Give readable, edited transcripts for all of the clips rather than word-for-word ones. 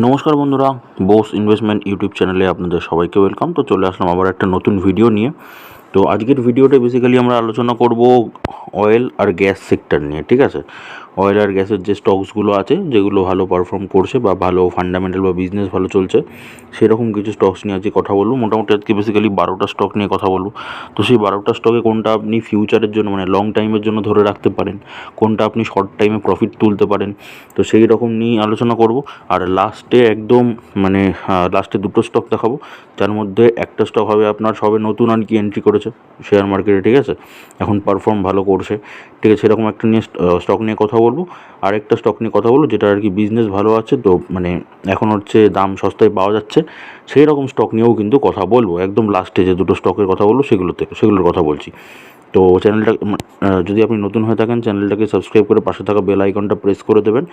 নমস্কার বন্ধুরা, Bose investment YouTube চ্যানেলে আপনাদের সবাইকে ওয়েলকাম। তো চলে আসলাম আবার একটা নতুন ভিডিও নিয়ে। তো আজকের ভিডিওতে বেসিক্যালি আমরা আলোচনা করব অয়েল আর গ্যাস সেক্টর নিয়ে। ঠিক আছে, অয়েল আর গ্যাসের যে স্টকসগুলো আছে যেগুলো ভালো পারফর্ম করছে বা ভালো ফান্ডামেন্টাল বা বিজনেস ভালো চলছে, সেরকম কিছু স্টকস নিয়ে আজকে কথা বলবো। মোটামুটি আজকে বেসিক্যালি 12টা স্টক নিয়ে কথা বলবো। তো সেই 12টা স্টকে কোনটা আপনি ফিউচারের জন্য মানে লং টাইমের জন্য ধরে রাখতে পারেন, কোনটা আপনি শর্ট টাইমে প্রফিট তুলতে পারেন, তো সেই রকম নিয়ে আলোচনা করব। আর লাস্টে একদম মানে লাস্টে দুটো স্টক দেখাবো, যার মধ্যে একটা স্টক হবে আপনার সবে নতুন আর কি এন্ট্রি করেছে শেয়ার মার্কেটে। ঠিক আছে, এখন পারফর্ম ভালো করছে। ঠিক আছে, সেরকম একটা নিয়ে স্টক নিয়ে কথা বলবো। আরেকটা স্টক নিয়ে কথা বলবো যেটা আর কি বিজনেস ভালো আছে, তো মানে এখন হচ্ছে দাম সস্তায় পাওয়া যাচ্ছে, সেই রকম স্টক নিয়েও কিন্তু কথা বলবো। একদম লাস্টে যে দুটো স্টকের কথা বলবো সেগুলোর কথা বলছি। তো চ্যানেলটা যদি আপনি নতুন হয়ে থাকেন, চ্যানেলটাকে সাবস্ক্রাইব করে পাশে থাকা বেল আইকনটা প্রেস করে দেবেন।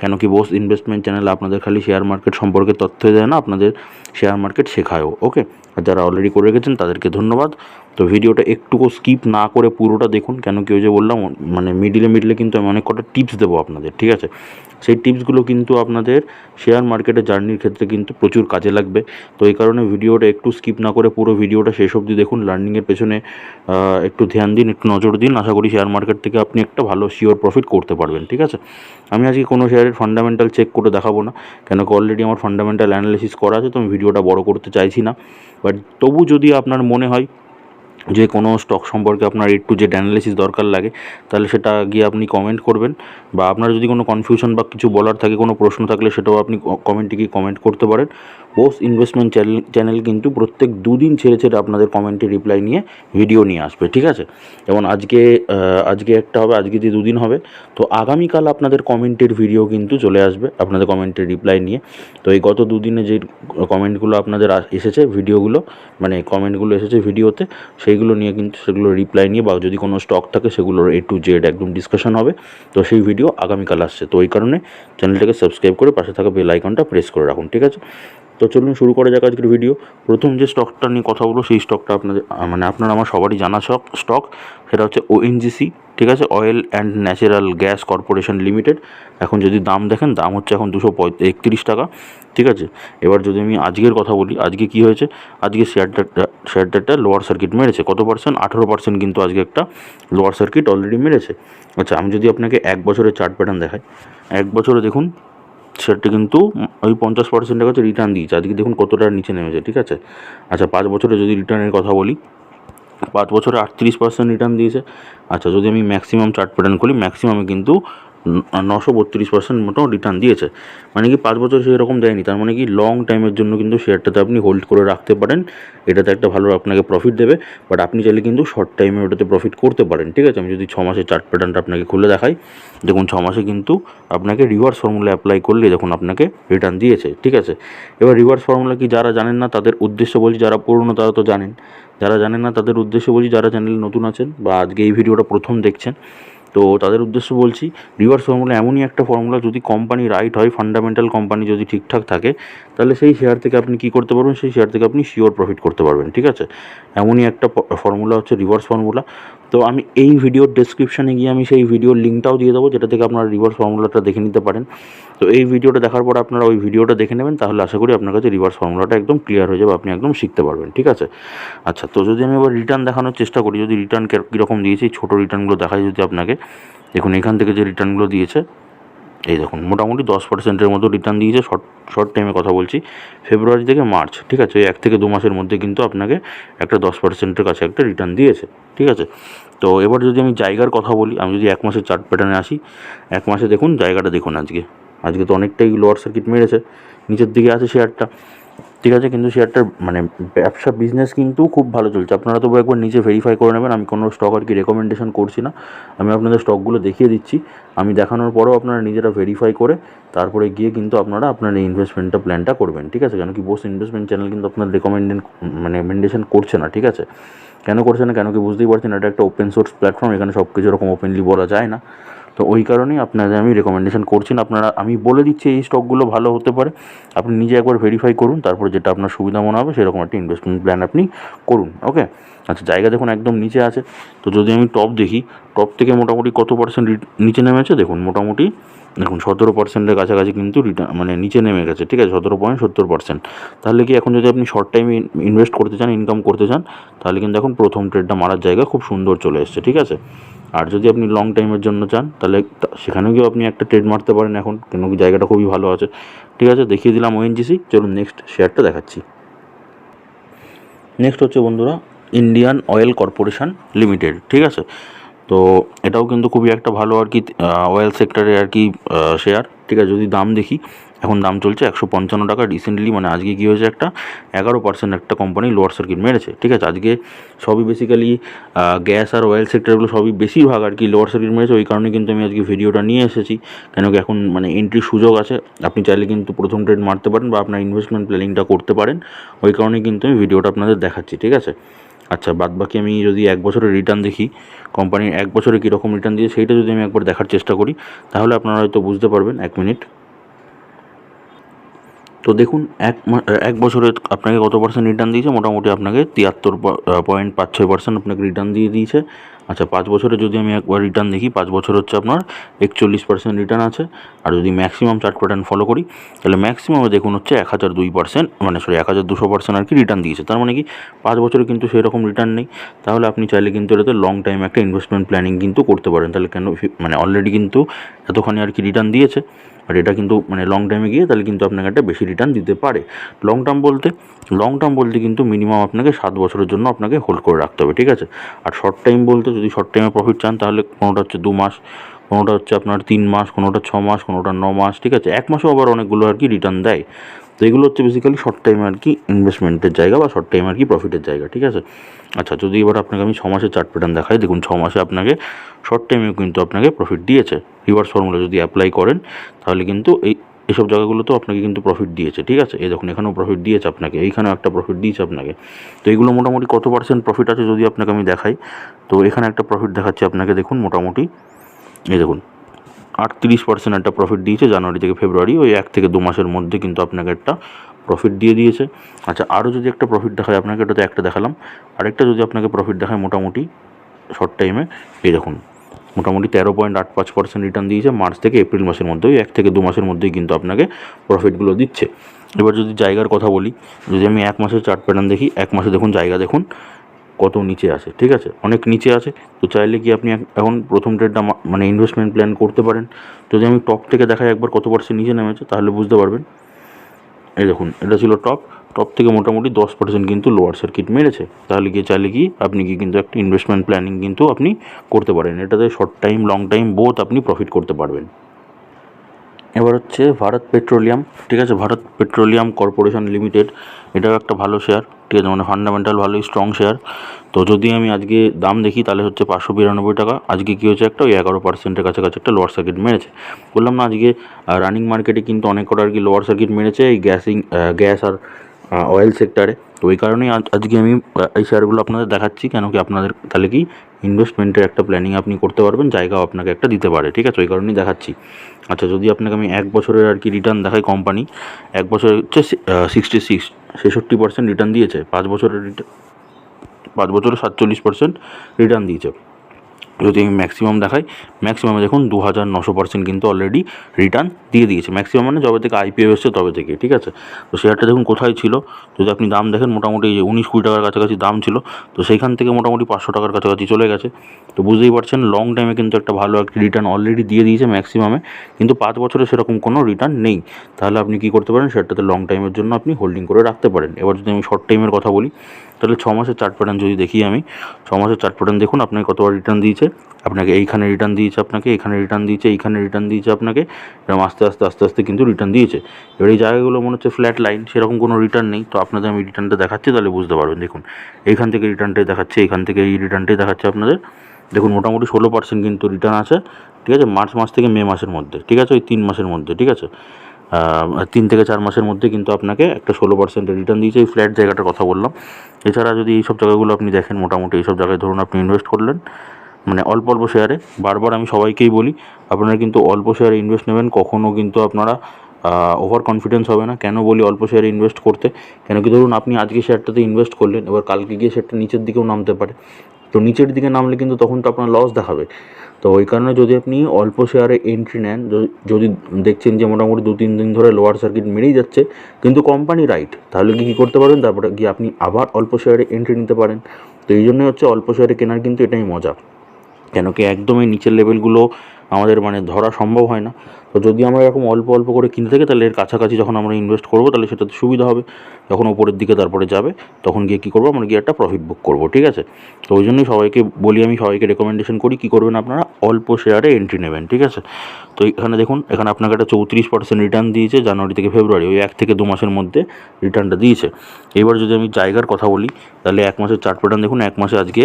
কেন কি বোস ইনভেস্টমেন্ট চ্যানেলে আপনাদের খালি শেয়ার মার্কেট সম্পর্কে তথ্য দেয় না, আপনাদের শেয়ার মার্কেট শেখায়ও। ওকে, আর যারা অলরেডি করে রেখেছেন তাদেরকে ধন্যবাদ। তো ভিডিওটা একটুকু স্কিপ না করে পুরোটা দেখুন, কেন কি ওই যে বললাম মানে মিডিলে কিন্তু আমি অনেক কটা টিপস দেবো আপনাদের। ঠিক আছে, সেই টিপসগুলো কিন্তু আপনাদের শেয়ার মার্কেটে জার্নির ক্ষেত্রে কিন্তু প্রচুর কাজে লাগবে। তো এই কারণে ভিডিওটা একটু স্কিপ না করে পুরো ভিডিওটা শেষ অবধি দেখুন। লার্নিংয়ের পেছনে একটু ধ্যান দিন, একটু নজর দিন। আশা করি শেয়ার মার্কেট থেকে আপনি একটা ভালো শিওর প্রফিট করতে পারবেন। ঠিক আছে, আমি আজকে কোনো শেয়ারের ফান্ডামেন্টাল চেক করে দেখাবো না, কেন কি অলরেডি আমার ফান্ডামেন্টাল অ্যানালিসিস করা আছে। তো আমি ভিডিওটা বড় করতে চাইছি না। বাট তবু যদি আপনার মনে হয় যে কোনো স্টক সম্পর্কে আপনার একটু যে অ্যানালিসিস দরকার লাগে, তাহলে সেটা গিয়ে আপনি কমেন্ট করবেন। বা আপনার যদি কোনো কনফিউশন বা কিছু বলার থাকে, কোনো প্রশ্ন থাকলে সেটাও আপনি কমেন্টে গিয়ে কমেন্ট করতে পারেন। বোস ইনভেস্টমেন্ট চ্যানেল কিন্তু প্রত্যেক দুদিন ছেড়ে ছেড়ে আপনাদের কমেন্টে রিপ্লাই নিয়ে ভিডিও নিয়ে আসবে। ঠিক আছে, যেমন আজকে একটা হবে, আজকে যে দুদিন হবে, তো আগামীকাল আপনাদের কমেন্টের ভিডিও কিন্তু চলে আসবে আপনাদের কমেন্টের রিপ্লাই নিয়ে। তো এই গত দুদিনে যে কমেন্টগুলো আপনাদের এসেছে ভিডিওগুলো, মানে কমেন্টগুলো এসেছে ভিডিওতে, সেইগুলো নিয়ে কিন্তু সেগুলো রিপ্লাই নিয়ে বা যদি কোনো স্টক থাকে সেগুলোর A to Z একদম ডিসকাশন হবে। তো সেই ভিডিও আগামীকাল আসছে। তো ওই কারণে চ্যানেলটাকে সাবস্ক্রাইব করে পাশে থাকা বেল আইকনটা প্রেস করে রাখুন। ঠিক আছে, তো চলুন শুরু করা যাক আজকের ভিডিও। প্রথম যে স্টকটা নিয়ে কথা বলবো সেই স্টকটা আপনাদের মানে আপনার আমার সবারই জানা স্টক, সেটা হচ্ছে ONGC। ঠিক আছে, oil and natural gas corporation limited. এখন যদি দাম দেখেন, দাম হচ্ছে এখন 231 টাকা। ঠিক আছে, এবার যদি আমি আজকের কথা বলি, আজকে কি হয়েছে, আজকে শেয়ারটা লোয়ার সার্কিট মেরেছে। কত পার্সেন্ট? 18% কিন্তু আজকে একটা লোয়ার সার্কিট অলরেডি মেরেছে। আচ্ছা, আমি যদি আপনাকে 1 বছরের চার্ট প্যাটার্ন দেখাই, 1 বছরে দেখুন শেয়ারটি কিন্তু ওই 50%-এর কাছে রিটার্ন দিয়েছে। আজকে দেখুন কতটা নিচে নেমেছে। ঠিক আছে, আচ্ছা 5 বছরে যদি রিটার্নের কথা বলি, 5 বছরে 38% রিটার্ন দিয়েছে। আচ্ছা, যদি আমি ম্যাক্সিমাম চার্ট প্যাটার্ন করি, ম্যাক্সিমামে কিন্তু 932% মতো রিটার্ন দিয়েছে। মানে কি 5 বছর সেই রকম দেয়নি, তার মানে কি লং টাইমের জন্য কিন্তু শেয়ারটাতে আপনি হোল্ড করে রাখতে পারেন। এটাতে একটা ভালো আপনাকে প্রফিট দেবে। বাট আপনি চাইলে কিন্তু শর্ট টাইমে ওটাতে প্রফিট করতে পারেন। ঠিক আছে, আমি যদি 6 মাসের চার্ট প্যাটার্নটা আপনাকে খুলে দেখাই, দেখুন 6 মাসে কিন্তু আপনাকে রিভার্স ফর্মুলা অ্যাপ্লাই করলে দেখুন আপনাকে রিটার্ন দিয়েছে। ঠিক আছে, এবার রিভার্স ফর্মুলা কি যারা জানেন না তাদের উদ্দেশ্য বলছি, যারা পুরনো তারা তো জানেন, যারা জানেন না তাদের উদ্দেশ্যে বলছি, যারা চ্যানেলে নতুন আছেন বা আজকে এই ভিডিওটা প্রথম দেখছেন, তো তাদের উদ্দেশ্য বলছি, রিভার্স ফর্মুলা এমনই একটা ফর্মুলা, যদি কোম্পানি রাইট হয়, ফান্ডামেন্টাল কোম্পানি যদি ঠিকঠাক থাকে, তাহলে সেই শেয়ার থেকে আপনি কী করতে পারবেন, সেই শেয়ার থেকে আপনি শিওর প্রফিট করতে পারবেন। ঠিক আছে, এমনই একটা ফর্মুলা হচ্ছে রিভার্স ফর্মুলা। তো আমি এই ভিডিওর ডেসক্রিপশানে গিয়ে আমি সেই ভিডিওর লিঙ্কটাও দিয়ে দেবো, যেটা থেকে আপনারা রিভার্স ফর্মুলাটা দেখে নিতে পারেন। তো এই ভিডিওটা দেখার পর আপনারা ওই ভিডিওটা দেখে নেবেন, তাহলে আশা করি আপনার কাছে রিভার্স ফর্মুলাটা একদম ক্লিয়ার হয়ে যাবে, আপনি একদম শিখতে পারবেন। ঠিক আছে, আচ্ছা, তো যদি আমি এবার রিটার্ন দেখানোর চেষ্টা করি, যদি রিটার্ন কীরকম দিয়েছি, ছোটো রিটার্নগুলো দেখাই যদি আপনাকে, দেখুন এখান থেকে যে রিটার্নগুলো দিয়েছে, এই দেখুন মোটামুটি 10%-এর মতো রিটার্ন দিয়েছে। শর্ট টাইমে কথা বলছি, ফেব্রুয়ারি থেকে মার্চ। ঠিক আছে, ওই 1 থেকে 2 মাসের মধ্যে কিন্তু আপনাকে একটা 10%-এর কাছে একটা রিটার্ন দিয়েছে। ঠিক আছে, তো এবার যদি আমি জায়গার কথা বলি, আমি যদি 1 মাসের চার্ট প্যাটার্নে আসি, 1 মাসে দেখুন জায়গাটা দেখুন, আজকে তো অনেকটাই লোয়ার সার্কিট মেরেছে, নিচের দিকে আছে শেয়ারটা। ঠিক আছে, কিন্তু শেয়ারটার মানে ব্যবসা বিজনেস কিন্তু খুব ভালো চলছে। আপনারা তবু একবার নিজে ভেরিফাই করে নেবেন। আমি কোনো স্টক আর কি রেকমেন্ডেশন করছি না, আমি আপনাদের স্টকগুলো দেখিয়ে দিচ্ছি। আমি দেখানোর পরেও আপনারা নিজেরা ভেরিফাই করে তারপরে গিয়ে কিন্তু আপনারা আপনার এই ইনভেস্টমেন্টটা প্ল্যানটা করবেন। ঠিক আছে, কেন কি বোস ইনভেস্টমেন্ট চ্যানেল কিন্তু আপনার রেকমেন্ডেশন করছে না। ঠিক আছে, কেন করছে না, কেন কি বুঝতেই পারছেন, এটা একটা ওপেন সোর্স প্ল্যাটফর্ম, এখানে সব কিছু এরকম ওপেনলি বলা যায় না। তো ওই কারণেই আপনাদের আমি রেকমেন্ডেশন করছি না। আপনারা, আমি বলে দিচ্ছি এই স্টকগুলো ভালো হতে পারে, আপনি নিজে একবার ভেরিফাই করুন, তারপর যেটা আপনার সুবিধা মনে হবে সেরকম একটা ইনভেস্টমেন্ট প্ল্যান আপনি করুন। ওকে, আচ্ছা, জায়গা দেখুন একদম নিচে আছে। তো যদি আমি টপ দেখি, টপ থেকে মোটামুটি কত পার্সেন্ট নিচে নেমেছে, দেখুন মোটামুটি দেখুন 17%-এর কাছাকাছি কিন্তু রিটার্ন মানে নিচে নেমে গেছে, ঠিক আছে, 17.70%। তাহলে কি এখন যদি আপনি শর্ট টাইমে ইনভেস্ট করতে চান, ইনকাম করতে চান, তাহলে কিন্তু এখন প্রথম ট্রেডটা মারার জায়গা খুব সুন্দর চলে এসছে, ঠিক আছে। আর যদি আপনি লং টাইমের জন্য চান, তাহলে সেখানেও গিয়েও আপনি একটা ট্রেড মারতে পারেন এখন, কেন কি জায়গাটা খুবই ভালো আছে, ঠিক আছে। দেখিয়ে দিলাম ওএনজিসি। চলুন নেক্সট শেয়ারটা দেখাচ্ছি। নেক্সট হচ্ছে বন্ধুরা ইন্ডিয়ান অয়েল কর্পোরেশন লিমিটেড, ঠিক আছে। তো এটাও কিন্তু খুবই একটা ভালো আর কি অয়েল সেক্টরে আর কি শেয়ার, ঠিক আছে। যদি দাম দেখি, এখন দাম চলছে 155 টাকা। রিসেন্টলি মানে আজকে কী হয়েছে, একটা 11% একটা কোম্পানি লোয়ার সার্কিট মেরেছে, ঠিক আছে। আজকে সবই বেসিক্যালি গ্যাস আর অয়েল সেক্টরগুলো সবই বেশিরভাগ আর কি লোয়ার সার্কিট মেরেছে। ওই কারণে কিন্তু আমি আজকে ভিডিওটা নিয়ে এসেছি, কেন কি এখন মানে এন্ট্রির সুযোগ আছে, আপনি চাইলে কিন্তু প্রথম ট্রেড মারতে পারেন বা আপনার ইনভেস্টমেন্ট প্ল্যানিংটা করতে পারেন। ওই কারণে কিন্তু আমি ভিডিওটা আপনাদের দেখাচ্ছি, ঠিক আছে। আচ্ছা, বাদ বাকি আমি যদি 1 বছরের রিটার্ন দেখি, কোম্পানির 1 বছরে কীরকম রিটার্ন দিয়ে সেইটা যদি আমি একবার দেখার চেষ্টা করি, তাহলে আপনারা হয়তো বুঝতে পারবেন। 1 মিনিট। তো দেখুন 1 বছরে আপনাকে কত পার্সেন্ট রিটার্ন দিয়েছে, মোটামুটি আপনাকে 73.56% আপনাকে রিটার্ন দিয়ে দিয়েছে। আচ্ছা, 5 বছরে যদি আমি একবার রিটার্ন দেখি, 5 বছর হচ্ছে আপনার 41% রিটার্ন আছে। আর যদি ম্যাক্সিমাম চার্ট প্যাটার্ন ফলো করি, তাহলে ম্যাক্সিমামে দেখুন হচ্ছে 1002%, মানে 1200% আর কি রিটার্ন দিয়েছে। তার মানে কি 5 বছরে কিন্তু সেই রকম রিটার্ন নেই। তাহলে আপনি চাইলে কিন্তু এটাতে লং টাইম একটা ইনভেস্টমেন্ট প্ল্যানিং কিন্তু করতে পারেন। তাহলে কেন মানে অলরেডি কিন্তু এতখানি আর কি রিটার্ন দিয়েছে, আর এটা কিন্তু মানে লং টাইমে গিয়ে তাহলে কিন্তু আপনাকে একটা বেশি রিটার্ন দিতে পারে। লং টার্ম বলতে কিন্তু মিনিমাম আপনাকে 7 বছরের জন্য আপনাকে হোল্ড করে রাখতে হবে, ঠিক আছে। আর শর্ট টাইম বলতে, যদি শর্ট টাইমে প্রফিট চান, তাহলে কোনোটা হচ্ছে 2 মাস, কোনোটা হচ্ছে আপনার 3 মাস, কোনোটা 6 মাস, কোনোটা 9 মাস, ঠিক আছে। 1 মাসেও আবার অনেকগুলো আর কি রিটার্ন দেয়। তো এগুলো হচ্ছে বেসিক্যালি শর্ট টাইমে আর কি ইনভেস্টমেন্টের জায়গা বা শর্ট টাইম আর কি প্রফিটের জায়গা, ঠিক আছে। আচ্ছা, যদি এবার আপনাকে আমি 6 মাসের চার্ট প্যাটার্ন দেখাই, দেখুন 6 মাসে আপনাকে শর্ট টাইমেও কিন্তু আপনাকে প্রফিট দিয়েছে। রিভার্স ফর্মুলা যদি অ্যাপ্লাই করেন, তাহলে কিন্তু এইসব জায়গাগুলোতেও আপনাকে কিন্তু প্রফিট দিয়েছে, ঠিক আছে। এই দেখুন এখানেও প্রফিট দিয়েছে আপনাকে, এইখানেও একটা প্রফিট দিয়েছে আপনাকে। তো এগুলো মোটামুটি কত পার্সেন্ট প্রফিট আছে যদি আপনাকে আমি দেখাই, তো এখানে একটা প্রফিট দেখাচ্ছি আপনাকে, দেখুন মোটামুটি এই দেখুন 38% একটা প্রফিট দিয়েছে জানুয়ারি থেকে ফেব্রুয়ারি, ওই 1 থেকে 2 মাসের মধ্যে কিন্তু আপনাকে একটা প্রফিট দিয়ে দিয়েছে। আচ্ছা, আরও যদি একটা প্রফিট দেখায় আপনাকে, এটা তো একটা দেখালাম, আরেকটা যদি আপনাকে প্রফিট দেখায় মোটামুটি শর্ট টাইমে, এই দেখুন মোটামুটি 13.85% রিটার্ন দিয়েছে মার্চ থেকে এপ্রিল মাসের মধ্যে, ওই 1 থেকে 2 মাসের মধ্যেই কিন্তু আপনাকে প্রফিটগুলো দিচ্ছে। এবার যদি জায়গার কথা বলি, যদি আমি 1 মাসের চার্ট প্যাটার্ন দেখি, 1 মাসে দেখুন জায়গা দেখুন কত নিচে আছে, ঠিক আছে, অনেক নিচে আছে। তো চাইলে কি আপনি এখন প্রথম ট্রেডটা মানে ইনভেস্টমেন্ট প্ল্যান করতে পারেন। যদি আমি টপ থেকে দেখাই একবার কত পার্সেন্ট নিচে নেমেছে, তাহলে বুঝতে পারবেন। এই দেখুন এটা ছিল টপ থেকে মোটামুটি 10% কিন্তু লোয়ার সার্কিট মেরেছে। তাহলে কি চাইলে কি আপনি কি কিন্তু একটা ইনভেস্টমেন্ট প্ল্যানিং কিন্তু আপনি করতে পারেন, এটাতে short time long time both আপনি প্রফিট করতে পারবেন। এবার হচ্ছে ভারত পেট্রোলিয়াম, ঠিক আছে, ভারত পেট্রোলিয়াম কর্পোরেশন লিমিটেড, এটাও একটা ভালো শেয়ার, ঠিক আছে, মানে ফান্ডামেন্টাল ভালোই স্ট্রং শেয়ার। তো যদি আমি আজকে দাম দেখি, তাহলে হচ্ছে 592 টাকা। আজকে কী হচ্ছে, একটা ওই 11%-এর কাছাকাছি একটা লোয়ার সার্কিট মেরেছে। বললাম না আজকে রানিং মার্কেটে কিন্তু অনেক কটা আর কি লোয়ার সার্কিট মেরেছে এই গ্যাস আর অয়েল সেক্টরে। তো ওই কারণেই আজকে আমি এই শেয়ারগুলো আপনাদের দেখাচ্ছি, কেন কি আপনাদের তাহলে কি ইনভেস্টমেন্টের একটা প্ল্যানিং আপনি করতে পারবেন, জায়গাও আপনাকে একটা দিতে পারে, ঠিক আছে, ওই কারণেই দেখাচ্ছি। আচ্ছা, যদি আপনাকে আমি 1 বছরের আর কি রিটার্ন দেখাই, কোম্পানি 1 বছরে হচ্ছে 66% রিটার্ন দিয়েছে। 5 বছরের 47% রিটার্ন দিয়েছে। যদি আমি ম্যাক্সিমাম দেখাই, ম্যাক্সিমামে দেখুন 2900% কিন্তু অলরেডি রিটার্ন দিয়ে দিয়েছে। ম্যাক্সিমাম মানে যবে থেকে আইপিও এসছে তবে থেকে, ঠিক আছে। তো শেয়ারটা দেখুন কোথায় ছিল, যদি আপনি দাম দেখেন মোটামুটি এই যে 19-20 টাকার কাছাকাছি দাম ছিল, তো সেইখান থেকে মোটামুটি 500 টাকার কাছাকাছি চলে গেছে। তো বুঝতেই পারছেন লং টাইমে কিন্তু একটা ভালো একটা রিটার্ন অলরেডি দিয়ে দিয়েছে ম্যাক্সিমামে, কিন্তু 5 বছরে সেরকম কোনো রিটার্ন নেই। তাহলে আপনি কী করতে পারেন, শেয়ারটাতে লং টাইমের জন্য আপনি হোল্ডিং করে রাখতে পারেন। এবার যদি আমি শর্ট টাইমের কথা বলি, তাহলে 6 মাসের চার্ট প্যাটার্ন যদি দেখি আমি, 6 মাসের চার্ট প্যাটার্ন দেখুন আপনাকে কতবার রিটার্ন দিয়েছে, আপনাকে এইখানে রিটার্ন দিয়েছে, আপনাকে এখানে রিটার্ন দিয়েছে, এইখানে রিটার্ন দিয়েছে আপনাকে, এরকম আস্তে আস্তে কিন্তু রিটার্ন দিয়েছে। এবার এই জায়গাগুলো মনে হচ্ছে ফ্ল্যাট লাইন, সেরকম কোনো রিটার্ন নেই। তো আপনাদের আমি রিটার্নটা দেখাচ্ছি, তাহলে বুঝতে পারবেন। দেখুন এইখান থেকে রিটার্নটাই দেখাচ্ছে, এইখান থেকে এই রিটার্নটাই দেখাচ্ছে আপনাদের। দেখুন মোটামুটি 16% কিন্তু রিটার্ন আছে, ঠিক আছে, মার্চ মাস থেকে মে মাসের মধ্যে, ঠিক আছে, ওই 3 মাসের মধ্যে, ঠিক আছে, 3 থেকে 4 মাসের মধ্যে কিন্তু আপনাকে একটা 16% রিটার্ন দিয়েছে। এই ফ্ল্যাট জায়গাটার কথা বললাম। এছাড়া যদি এইসব জায়গাগুলো আপনি দেখেন, মোটামুটি এইসব জায়গায় ধরুন আপনি ইনভেস্ট করলেন, মানে অল্প অল্প শেয়ারে, বারবার আমি সবাইকেই বলি আপনারা কিন্তু অল্প শেয়ারে ইনভেস্ট নেবেন, কখনও কিন্তু আপনারা ওভার কনফিডেন্স হবে না। কেন বলি অল্প শেয়ারে ইনভেস্ট করতে, কেন কি ধরুন আপনি আজকে শেয়ারটাতে ইনভেস্ট করলেন, এবার কালকে গিয়ে শেয়ারটা নিচের দিকেও নামতে পারে। তো নিচের দিকে নামলে কিন্তু তখন তো আপনার লস দেখাবে। তো ওই কারণে যদি আপনি অল্প শেয়ারে এন্ট্রি নেন, যদি দেখছেন যে মোটামুটি 2-3 দিন ধরে লোয়ার সার্কিট মেরেই যাচ্ছে কিন্তু কোম্পানি রাইট, তাহলে কী করতে পারেন, তারপরে গিয়ে আপনি আবার অল্প শেয়ারে এন্ট্রি নিতে পারেন। তো এই জন্যই হচ্ছে অল্প শেয়ারে কেনার কিন্তু এটাই মজা, কেন কি একদমই নিচের লেভেলগুলো আমাদের ধরা সম্ভব হয় না। তো যদি আমরা এরকম অল্প অল্প করে কিনতে থাকি তাহলে এর কাছাকাছি যখন আমরা ইনভেস্ট করবো তাহলে সেটাতে সুবিধা হবে। যখন ওপরের দিকে তারপরে যাবে তখন গিয়ে কী করবো, আমরা গিয়ে একটা প্রফিট বুক করবো, ঠিক আছে। তো ওই জন্যই সবাইকে বলি, আমি সবাইকে রেকমেন্ডেশন করি কী করবেন, আপনারা অল্প শেয়ারে এন্ট্রি নেবেন, ঠিক আছে। তো এখানে দেখুন, এখানে আপনাকে একটা 34% রিটার্ন দিয়েছে জানুয়ারি থেকে ফেব্রুয়ারি, ওই 1 থেকে 2 মাসের মধ্যে রিটার্নটা দিয়েছে। এবার যদি আমি জায়গার কথা বলি তাহলে 1 মাসের চার্ট প্যাটার্ন দেখুন, 1 মাসে আজকে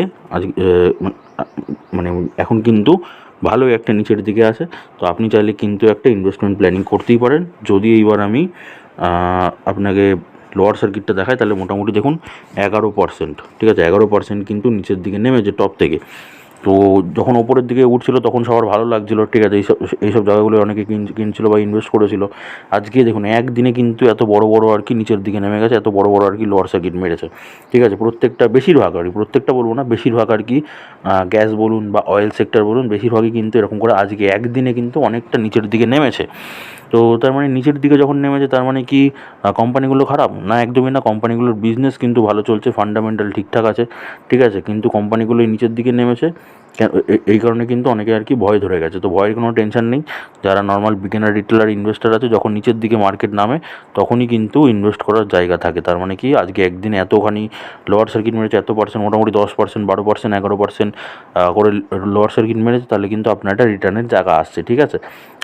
এখন কিন্তু ভালোই একটা নিচের দিকে আছে। তো আপনি চাইলে কিন্তু একটা ইনভেস্টমেন্ট প্ল্যানিং করতেই পারেন। যদি এইবার আমি আপনাকে লোয়ার সার্কিটটা দেখাই তাহলে মোটামুটি দেখুন 11%, ঠিক আছে, 11% কিন্তু নিচের দিকে নেমেছে টপ থেকে। তো যখন ওপরের দিকে উঠছিল তখন সবার ভালো লাগছিলো, ঠিক আছে, এইসব জায়গাগুলো অনেকে কিনছিল বা ইনভেস্ট করেছিল। আজকে দেখুন একদিনে কিন্তু এত বড় বড় আর কি নিচের দিকে নেমে গেছে, এত বড় বড় আর কি লোয়ার সার্কিট মেরেছে, ঠিক আছে। বেশিরভাগ আর কি, প্রত্যেকটা বলবো না, বেশিরভাগ আর কি গ্যাস বলুন বা অয়েল সেক্টর বলুন, বেশিরভাগই কিন্তু এরকম করে আজকে একদিনে কিন্তু অনেকটা নিচের দিকে নেমেছে। তো তার মানে নিচের দিকে যখন নেমেছে তার মানে কি কোম্পানিগুলো খারাপ না? একদমই না, কোম্পানিগুলোর বিজনেস কিন্তু ভালো চলছে, ফান্ডামেন্টাল ঠিকঠাক আছে, ঠিক আছে, কিন্তু কোম্পানিগুলো নিচের দিকে নেমেছে এই কারণে কিন্তু অনেকে আর কি ভয় ধরে গেছে। তো ভয়ের কোনো টেনশন নেই, যারা নর্মাল বিগিনার রিটেলার ইনভেস্টার আছে যখন নিচের দিকে মার্কেট নামে তখনই কিন্তু ইনভেস্ট করার জায়গা থাকে। তার মানে কি আজকে একদিনে এতখানি লোয়ার সার্কিট মেরেছে, এত পার্সেন্ট, মোটামুটি 10%, 12%, 11% করে লোয়ার সার্কিট মেরেছে, তাহলে কিন্তু আপনার একটা রিটার্নের জায়গা আসছে, ঠিক আছে,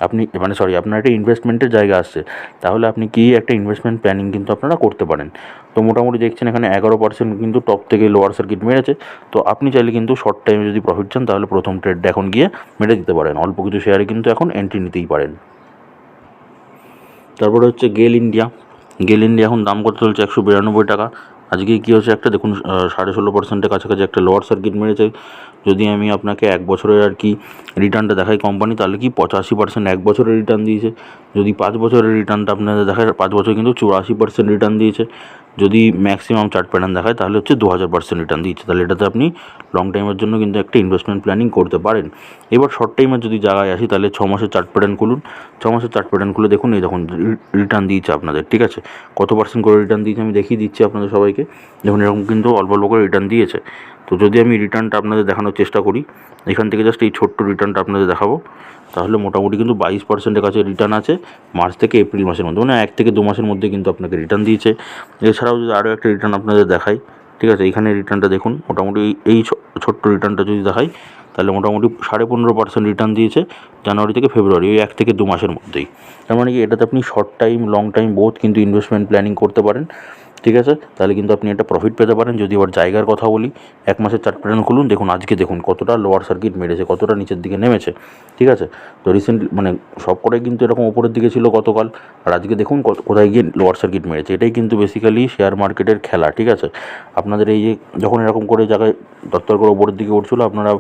আপনার একটা ইনভেস্টমেন্টের জায়গা আসছে। তাহলে আপনি কি একটা ইনভেস্টমেন্ট প্ল্যানিং কিন্তু আপনারা করতে পারেন। তো মোটামুটি দেখছেন এখানে 11% কিন্তু টপ থেকে লোয়ার সার্কিট মেরেছে। তো আপনি চাইলে কিন্তু শর্ট টাইমে যদি প্রফিট চান তাহলে প্রথম ট্রেডটা এখন গিয়ে মেরে দিতে পারেন, অল্প কিছু শেয়ারে কিন্তু এখন এন্ট্রি নিতেই পারেন। তারপরে হচ্ছে গেল ইন্ডিয়া এখন দাম কত চলছে? 192 টাকা। আজকে কী হচ্ছে, একটা দেখুন 16.5%-এর কাছাকাছি একটা লোয়ার সার্কিট মেরেছে। যদি আমি আপনাকে 1 বছরের আর কি রিটার্নটা দেখাই কোম্পানি, তাহলে কি 85% 1 বছরের রিটার্ন দিয়েছে। যদি 5 বছরের রিটার্নটা আপনাদের দেখায়, 5 বছর কিন্তু 84% রিটার্ন দিয়েছে। যদি ম্যাক্সিমাম চার্ট প্যাটার্ন দেখায় তাহলে হচ্ছে 2000% রিটার্ন দিচ্ছে। তাহলে এটাতে আপনি লং টাইমের জন্য কিন্তু একটা ইনভেস্টমেন্ট প্ল্যানিং করতে পারেন। এবার শর্ট টাইমের যদি জায়গায় আসি তাহলে 6 মাসের চার্ট প্যাটার্ন খুলুন। 6 মাসের চার্ট প্যাটার্ন খুলে দেখুন, এই দেখুন রিটার্ন দিয়েছে আপনাদের, ঠিক আছে, কত পার্সেন্ট করে রিটার্ন দিয়েছে আমি দেখিয়ে দিচ্ছি আপনাদের সবাইকে। দেখুন এরকম কিন্তু অল্প অল্প করে রিটার্ন দিয়েছে। তো যদি আমি রিটার্নটা আপনাদের দেখানোর চেষ্টা করি, এখান থেকে জাস্ট এই ছোট্ট রিটার্নটা আপনাদের দেখাবো, তাহলে মোটামুটি কিন্তু 22%-এর কাছে রিটার্ন আছে মার্চ থেকে এপ্রিল মাসের মধ্যে, 1 থেকে 2 মাসের মধ্যে কিন্তু আপনাকে রিটার্ন দিয়েছে। এছাড়াও যদি আরও একটা রিটার্ন আপনাদের দেখাই, ঠিক আছে, এখানে রিটার্নটা দেখুন, মোটামুটি এই ছোট্ট রিটার্নটা যদি দেখাই তাহলে মোটামুটি 15.5% রিটার্ন দিয়েছে জানুয়ারি থেকে ফেব্রুয়ারি, ওই 1 থেকে 2 মাসের মধ্যেই। তার মানে কি এটাতে আপনি short time long time both কিন্তু ইনভেস্টমেন্ট প্ল্যানিং করতে পারেন, ঠিক আছে। তাহলে কিন্তু আপনি একটা প্রফিট পেতে পারেন। যদি আবার জায়গার কথা বলি, 1 মাসের চার্ট প্যাটার্ন খুলুন, দেখুন আজকে দেখুন কতটা লোয়ার সার্কিট মেরেছে, কতটা নিচের দিকে নেমেছে, ঠিক আছে। তো রিসেন্টলি সব কটাই কিন্তু এরকম ওপরের দিকে ছিল গতকাল, আর আজকে দেখুন কোথায় গিয়ে লোয়ার সার্কিট মেরেছে। এটাই কিন্তু বেসিক্যালি শেয়ার মার্কেটের খেলা, ঠিক আছে। আপনাদের এই যে যখন এরকম করে জায়গায় দরকার করে ওপরের দিকে উঠছিলো, আপনারা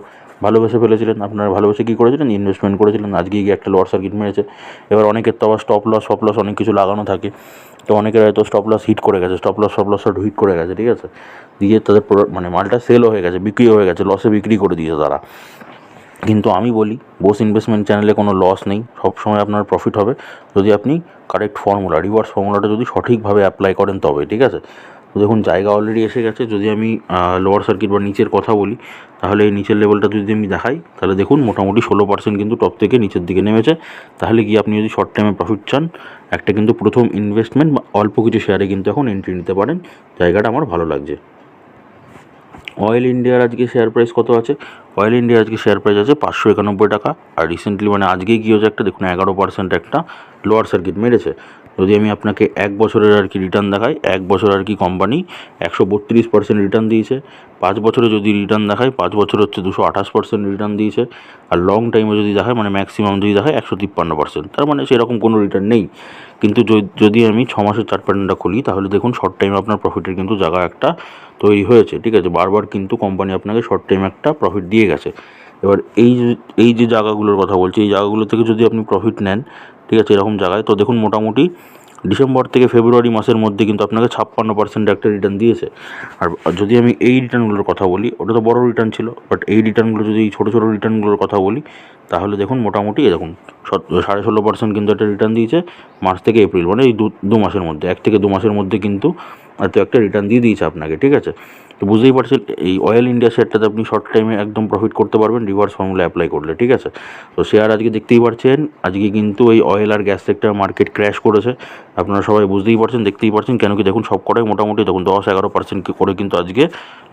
ভালোবেসে ফেলেছিলেন, আপনারা ভালোবেসে কী করেছিলেন, ইনভেস্টমেন্ট করেছিলেন, আজকে গিয়ে একটা লোয়ার সার্কিট মেরেছে। এবার অনেকের তো আবার স্টপ লস অনেক কিছু লাগানো থাকে, তো অনেকের হয়তো স্টপ লস হিট করে গেছে, স্টপ লস হিট করে গেছে, ঠিক আছে, দিয়ে তাদের মালটা সেলও হয়ে গেছে, বিক্রি হয়ে গেছে, লসে বিক্রি করে দিয়েছে তারা। কিন্তু আমি বলি, বোস ইনভেস্টমেন্ট চ্যানেলে কোনো লস নেই, সবসময় আপনার প্রফিট হবে যদি আপনি কারেক্ট রিভার্স ফর্মুলাটা যদি সঠিকভাবে অ্যাপ্লাই করেন তবে, ঠিক আছে। তো দেখুন জায়গা অলরেডি এসে গেছে। যদি আমি লোয়ার সার্কিট বা নিচের কথা বলি তাহলে এই নিচের লেভেলটা যদি আমি দেখাই তাহলে দেখুন মোটামুটি 16% কিন্তু টপ থেকে নিচের দিকে নেমেছে। তাহলে গিয়ে আপনি যদি শর্ট টাইমে প্রফিট চান, একটা কিন্তু প্রথম ইনভেস্টমেন্ট বা অল্প কিছু শেয়ারে কিন্তু এখন এন্ট্রি নিতে পারেন। জায়গাটা আমার ভালো লাগছে। অয়েল ইন্ডিয়ার আজকে শেয়ার প্রাইস কত আছে? অয়েল ইন্ডিয়া আজকে শেয়ার প্রাইস আছে 591 টাকা। আর রিসেন্টলি আজকেই কী হচ্ছে, একটা দেখুন 11% একটা লোয়ার সার্কিট মেরেছে। যদি আমি আপনাকে 1 বছরের আর কি রিটার্ন দেখাই, 1 বছর আর কি কোম্পানি 132% রিটার্ন দিয়েছে। 5 বছরে যদি রিটার্ন দেখাই, 5 বছর হচ্ছে 228% রিটার্ন দিয়েছে। আর লং টাইমে যদি দেখায় ম্যাক্সিমাম যদি দেখায় 153%। তার মানে সেরকম কোনো রিটার্ন নেই। কিন্তু যদি আমি 6 মাসের চার্ট প্যাটার্নটা খুলি তাহলে দেখুন শর্ট টাইমে আপনার প্রফিটের কিন্তু জায়গা একটা তৈরি হয়েছে, ঠিক আছে। বারবার কিন্তু কোম্পানি আপনাকে শর্ট টাইমে একটা প্রফিট দিয়ে গেছে। এবার এই যে জায়গাগুলোর কথা বলছি, এই জায়গাগুলো থেকে যদি আপনি প্রফিট নেন, ঠিক আছে, এরকম জায়গায়, তো দেখুন মোটামুটি ডিসেম্বর থেকে ফেব্রুয়ারি মাসের মধ্যে কিন্তু আপনাকে 56% একটা রিটার্ন দিয়েছে। আর যদি আমি এই রিটার্নগুলোর কথা বলি, ওটা তো বড় রিটার্ন ছিল, বাট এই রিটার্নগুলো যদি ছোটো ছোটো রিটার্নগুলোর কথা বলি, তাহলে দেখুন মোটামুটি দেখুন 16.5% কিন্তু একটা রিটার্ন দিয়েছে মার্চ থেকে এপ্রিল, মানে এই দু মাসের মধ্যে, 1 থেকে 2 মাসের মধ্যে কিন্তু এত একটা রিটার্ন দিয়ে দিয়েছে আপনাকে, ঠিক আছে। তো বুঝতেই পারছেন এই অয়েল ইন্ডিয়া শেয়ারটাতে আপনি শর্ট টাইমে একদম প্রফিট করতে পারবেন রিভার্স ফর্মুলা অ্যাপ্লাই করলে, ঠিক আছে। তো শেয়ার আজকে দেখতেই পাচ্ছেন, আজকে কিন্তু এই অয়েল আর গ্যাস সেক্টর মার্কেট ক্র্যাশ করেছে। আপনারা সবাই বুঝতেই পারছেন, দেখতেই পাচ্ছেন, কেন কি দেখুন সব কটাই মোটামুটি দেখুন 10-11% করে কিন্তু আজকে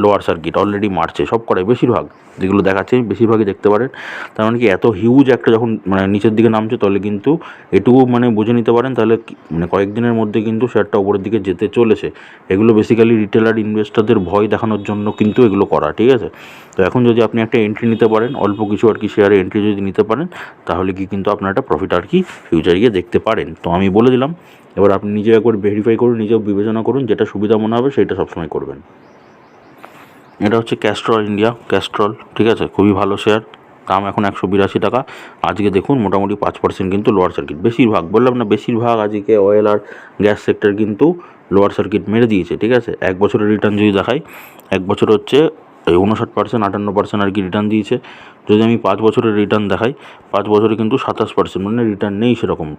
লোয়ার সার্কিট অলরেডি মারছে, সব কটাই, বেশিরভাগ যেগুলো দেখাচ্ছে বেশিরভাগই দেখতে পারেন। তার মানে কি এত হিউজ একটা যখন মানে নিচের দিকে নামছে, তাহলে কিন্তু এটুকু মানে বুঝে নিতে পারেন, তাহলে মানে কয়েকদিনের মধ্যে কিন্তু শেয়ারটা উপরের দিকে যেতে চলেছে। এগুলো বেসিক্যালি রিটেলার ইনভেস্টরদের ভয় দেখানোর জন্য কিন্তু এগুলো করা, ঠিক আছে। তো এখন যদি আপনি একটা এন্ট্রি নিতে পারেন, অল্প কিছু আর কি শেয়ারে এন্ট্রি যদি নিতে পারেন, তাহলে কি কিন্তু আপনার একটা প্রফিট আর কি ফিউচারে গিয়ে দেখতে পারেন। তো আমি বলে দিলাম, এবার আপনি নিজে একবার ভেরিফাই করুন, নিজেও বিবেচনা করুন, যেটা সুবিধা মনে হবে সেটা সবসময় করবেন। এটা হচ্ছে ক্যাস্ট্রল ইন্ডিয়া, ক্যাস্ট্রল, ঠিক আছে, খুবই ভালো শেয়ার, দাম এখন 182 টাকা। আজকে দেখুন মোটামুটি 5% কিন্তু লোয়ার সার্কিট, বেশিরভাগ বললাম না, বেশিরভাগ আজকে অয়েল আর গ্যাস সেক্টর কিন্তু লোয়ার সার্কিট মেরে দিয়েছে, ঠিক আছে। 1 বছরের রিটার্ন যদি দেখাই, 1 বছর হচ্ছে 59%, 58% আর কি রিটার্ন দিয়েছে। যদি আমি 5 বছরের রিটার্ন দেখাই, 5 বছরে কিন্তু 27%, মানে রিটার্ন নেই সেরকম।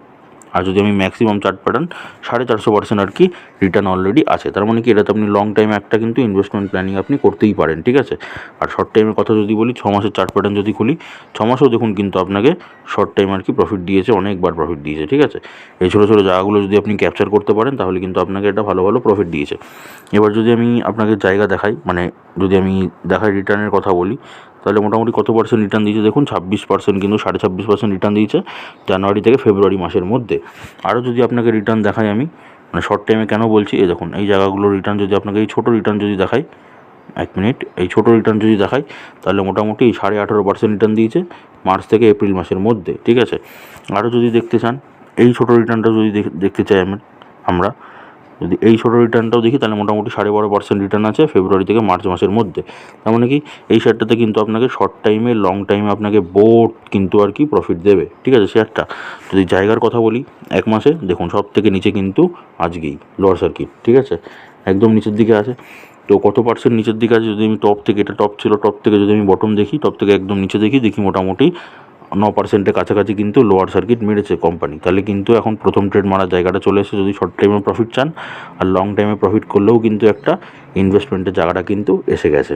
আর যদি আমি ম্যাক্সিমাম চার্ট প্যাটার্ন 450% আর কি রিটার্ন অলরেডি আছে। তার মানে কি এটাতে আপনি লং টাইমে একটা কিন্তু ইনভেস্টমেন্ট প্ল্যানিং আপনি করতেই পারেন, ঠিক আছে। আর শর্ট টাইমের কথা যদি বলি, 6 মাসের চার্ট প্যাটার্ন যদি খুলি, 6 মাসেও দেখুন কিন্তু আপনাকে শর্ট টাইম আর কি প্রফিট দিয়েছে, অনেকবার প্রফিট দিয়েছে, ঠিক আছে। এই ছোটো ছোটো জায়গাগুলো যদি আপনি ক্যাপচার করতে পারেন, তাহলে কিন্তু আপনাকে এটা ভালো ভালো প্রফিট দিয়েছে। এবার যদি আমি আপনাকে জায়গা দেখাই, মানে যদি আমি দেখাই রিটার্নের কথা বলি, তাহলে মোটামুটি কত পার্সেন্ট রিটার্ন দিয়েছে দেখুন, 26%, কিন্তু 26.5% রিটার্ন দিয়েছে জানুয়ারি থেকে ফেব্রুয়ারি মাসের মধ্যে। আরও যদি আপনাকে রিটার্ন দেখাই আমি, মানে শর্ট টাইমে কেন বলছি, এই দেখুন এই জায়গাগুলো রিটার্ন যদি আপনাকে এই ছোটো রিটার্ন যদি দেখাই, 1 মিনিট, এই ছোটো রিটার্ন যদি দেখাই, তাহলে মোটামুটি 18.5% রিটার্ন দিয়েছে মার্চ থেকে এপ্রিল মাসের মধ্যে, ঠিক আছে। আরও যদি দেখতে চান, এই ছোটো রিটার্নটা যদি দেখতে চাই আমরা যদি এই ছোটো রিটার্নটাও দেখি, তাহলে মোটামুটি 12.5% রিটার্ন আছে ফেব্রুয়ারি থেকে মার্চ মাসের মধ্যে। তার মানে কি এই শেয়ারটাতে কিন্তু আপনাকে শর্ট টাইমে লং টাইমে আপনাকে বোট কিন্তু আর কি প্রফিট দেবে, ঠিক আছে শেয়ারটা। যদি জায়গার কথা বলি, 1 মাসে দেখুন সব থেকে নিচে কিন্তু আজকেই লোয়ার সার্কিট, ঠিক আছে, একদম নিচের দিকে আছে। তো কত পার্সেন্ট নিচের দিকে আছে, যদি আমি টপ থেকে, এটা টপ ছিল, টপ থেকে যদি আমি বটম দেখি, টপ থেকে একদম নিচে দেখি মোটামুটি 9%-এর কাছাকাছি কিন্তু লোয়ার সার্কিট মেরেছে কোম্পানি। তাহলে কিন্তু এখন প্রথম ট্রেড মারার জায়গাটা চলে এসেছে, যদি শর্ট টাইমে প্রফিট চান। আর লং টাইমে প্রফিট করলেও কিন্তু একটা ইনভেস্টমেন্টের জায়গাটা কিন্তু এসে গেছে।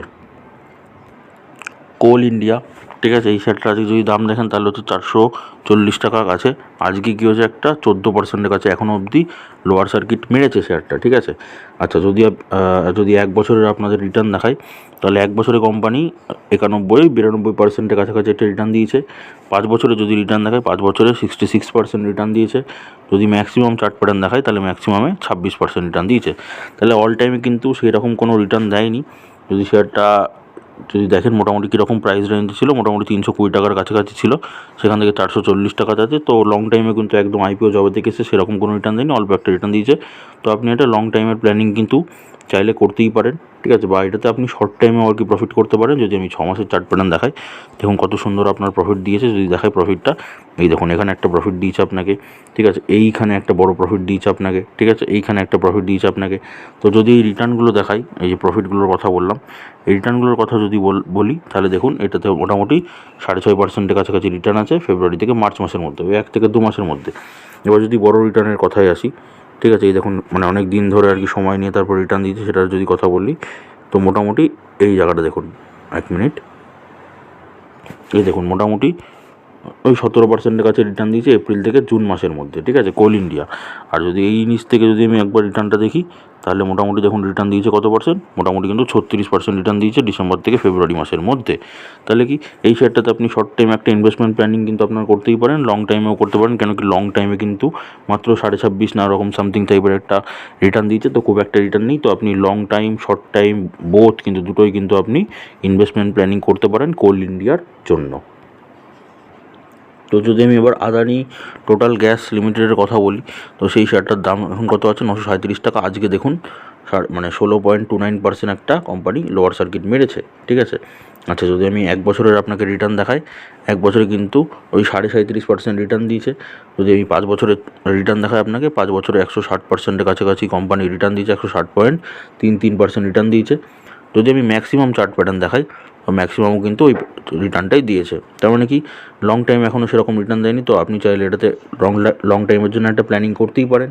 কোল ইন্ডিয়া, ঠিক আছে, এই শেয়ারটা আজকে যদি দাম দেখেন, তাহলে হচ্ছে 440 টাকার কাছে। আজকে কী হচ্ছে, একটা 14%-এর কাছে এখনও অবধি লোয়ার সার্কিট মেরেছে শেয়ারটা, ঠিক আছে। আচ্ছা, যদি 1 বছরের আপনাদের রিটার্ন দেখায়, তাহলে 1 বছরে কোম্পানি 91-92%-এর কাছাকাছি একটা রিটার্ন দিয়েছে। 5 বছরে যদি রিটার্ন দেখায়, 5 বছরে 66% রিটার্ন দিয়েছে। যদি ম্যাক্সিমাম চার্ট প্যাটার্ন দেখায়, তাহলে ম্যাক্সিমামে 26% রিটার্ন দিয়েছে। তাহলে অল টাইমে কিন্তু সেরকম কোনো রিটার্ন দেয়নি। যদি শেয়ারটা যদি দেখেন মোটামুটি কীরকম প্রাইস রেঞ্জ ছিল, মোটামুটি 320 টাকার কাছাকাছি ছিল, সেখান থেকে 440 টাকা যাচ্ছে। তো লং টাইমে কিন্তু একদম আইপিও জবে থেকে এসে সেরকম কোনো রিটার্ন দেয়নি, অল্প একটা রিটার্ন দিয়েছে। তো আপনি একটা লং টাইমের প্ল্যানিং কিন্তু চাইলে করতেই পারেন, ঠিক আছে, বা এটাতে আপনি শর্ট টাইমে আর কি প্রফিট করতে পারেন। যদি আমি 6 মাসের চার্ট প্যাটার্ন দেখাই, দেখুন কত সুন্দর আপনার প্রফিট দিয়েছে। যদি দেখায় প্রফিটটা, এই দেখুন এখানে একটা প্রফিট দিয়েছে আপনাকে, ঠিক আছে, এইখানে একটা বড় প্রফিট দিয়েছে আপনাকে, ঠিক আছে, এইখানে একটা প্রফিট দিয়েছে আপনাকে। তো যদি এই রিটার্নগুলো দেখাই, এই যে প্রফিটগুলোর কথা বললাম, এই রিটার্নগুলোর কথা যদি বলি, তাহলে দেখুন এটাতে মোটামুটি 6.5%-এর কাছাকাছি রিটার্ন আছে ফেব্রুয়ারি থেকে মার্চ মাসের মধ্যে, ওই 1 থেকে 2 মাসের মধ্যে। এবার যদি বড় রিটার্নের কথায় আসি, ঠিক আছে, এই দেখুন মানে অনেক দিন ধরে আর কি সময় নিয়ে তারপর রিটার্ন দিয়েছে, সেটার যদি কথা বলি, তো মোটামুটি এই জায়গাটা দেখুন, 1 মিনিট, এই দেখুন মোটামুটি ওই 17%-এর কাছে রিটার্ন দিয়েছে এপ্রিল থেকে জুন মাসের মধ্যে, ঠিক আছে, কোল ইন্ডিয়া। আর যদি এই নিচ থেকে যদি আমি একবার রিটার্নটা দেখি, তাহলে মোটামুটি দেখুন রিটার্ন দিয়েছে কত পার্সেন্ট, মোটামুটি কিন্তু 36% রিটার্ন দিয়েছে ডিসেম্বর থেকে ফেব্রুয়ারি মাসের মধ্যে। তাহলে কি এই শেয়ারটাতে আপনি শর্ট টাইমে একটা ইনভেস্টমেন্ট প্ল্যানিং কিন্তু আপনার করতেই পারেন, লং টাইমেও করতে পারেন। কেন কি লং টাইমে কিন্তু মাত্র 26.5 না ওরকম সামথিং টাইপের একটা রিটার্ন দিয়েছে, তো খুব একটা রিটার্ন নেই। তো আপনি long time short time both কিন্তু দুটোই কিন্তু আপনি ইনভেস্টমেন্ট প্ল্যানিং করতে পারেন কোল ইন্ডিয়ার জন্য। তো যদি আমি এবার আদানি টোটাল গ্যাস লিমিটেডের কথা বলি, তো সেই শেয়ারটার দাম এখন কত আছে, 937 টাকা। আজকে দেখুন মানে 16.29% একটা কোম্পানি লোয়ার সার্কিট মেরেছে, ঠিক আছে। আচ্ছা, যদি আমি 1 বছরের আপনাকে রিটার্ন দেখাই, 1 বছরে কিন্তু ওই 37.5% রিটার্ন দিয়েছে। যদি আমি 5 বছরের রিটার্ন দেখাই আপনাকে, 5 বছরে 160%-এর কাছাকাছি কোম্পানি রিটার্ন দিয়েছে, 160.33% রিটার্ন দিয়েছে। যদি আমি ম্যাক্সিমাম চার্ট প্যাটার্ন দেখাই, ম্যাক্সিমামও কিন্তু ওই রিটার্নটাই দিয়েছে। তার মানে কি, লং টাইম এখনও সেরকম রিটার্ন দেয়নি, তো আপনি চাইলে এটাতে লং টাইমের জন্য একটা প্ল্যানিং করতেই পারেন।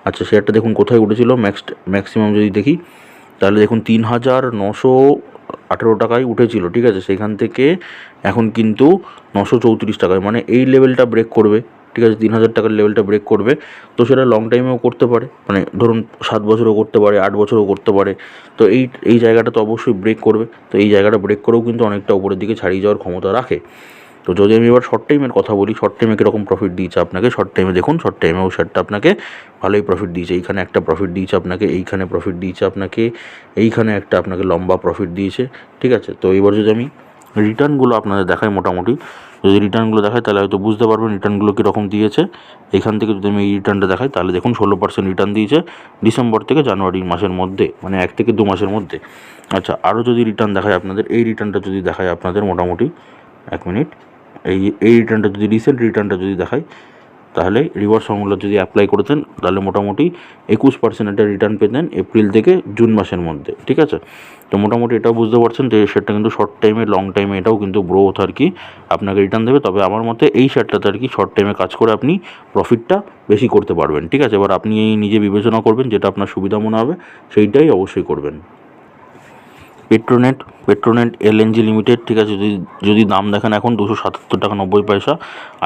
আচ্ছা, শেয়ারটা দেখুন কোথায় উঠেছিল। ম্যাক্সিমাম যদি দেখি, তাহলে দেখুন 3,918 টাকায় উঠেছিল, ঠিক আছে। সেখান থেকে এখন কিন্তু 934 টাকায়, মানে এই লেভেলটা ব্রেক করবে, ঠিক আছে, 3,000 টাকার লেভেলটা ব্রেক করবে। তো সেটা লং টাইমেও করতে পারে, মানে ধরুন 7 বছরও করতে পারে, 8 বছরও করতে পারে। তো এই জায়গাটা তো অবশ্যই ব্রেক করবে। তো এই জায়গাটা ব্রেক করেও কিন্তু অনেকটা উপরের দিকে ছাড়িয়ে যাওয়ার ক্ষমতা রাখে। তো যদি আমি এবার শর্ট টাইমের কথা বলি, শর্ট টাইমে কীরকম প্রফিট দিয়েছে আপনাকে, শর্ট টাইমে দেখুন, শর্ট টাইমেও শেয়ারটা আপনাকে ভালোই প্রফিট দিয়েছে। এইখানে একটা প্রফিট দিয়েছে আপনাকে, এইখানে প্রফিট দিয়েছে আপনাকে, এইখানে একটা আপনাকে লম্বা প্রফিট দিয়েছে, ঠিক আছে। তো এবার যদি আমি রিটার্নগুলো আপনাদের দেখাই, মোটামুটি যদি রিটার্নগুলো দেখাই তাহলে হয়তো বুঝতে পারবেন রিটার্নগুলো কীরকম দিয়েছে। এখান থেকে যদি আমি এই রিটার্নটা দেখাই, তাহলে দেখুন 16% রিটার্ন দিয়েছে ডিসেম্বর থেকে জানুয়ারি মাসের মধ্যে, মানে 1 থেকে 2 মাসের মধ্যে। আচ্ছা, আরও যদি রিটার্ন দেখায় আপনাদের, এই রিটার্নটা যদি দেখায় আপনাদের, মোটামুটি 1 মিনিট, এই রিটার্নটা যদি রিসেন্ট রিটার্নটা যদি দেখাই, তাহলে রিভার্স ফর্মুলা যদি অ্যাপ্লাই করতেন, তাহলে মোটামুটি 21% একটা রিটার্ন পেতেন এপ্রিল থেকে জুন মাসের মধ্যে, ঠিক আছে। তো মোটামুটি এটাও বুঝতে পারছেন যে সেটা কিন্তু শর্ট টাইমে, লং টাইমে এটাও কিন্তু গ্রোথ আর কি আপনাকে রিটার্ন দেবে। তবে আমার মতে এই শেয়ারটাতে আর কি শর্ট টাইমে কাজ করে আপনি প্রফিটটা বেশি করতে পারবেন, ঠিক আছে। এবার আপনি এই নিজে বিবেচনা করবেন, যেটা আপনার সুবিধা মনে হবে সেইটাই অবশ্যই করবেন। পেট্রোনেট এলএনজি লিমিটেড, ঠিক আছে, যদি দাম দেখেন এখন 277 টাকা 90 পয়সা।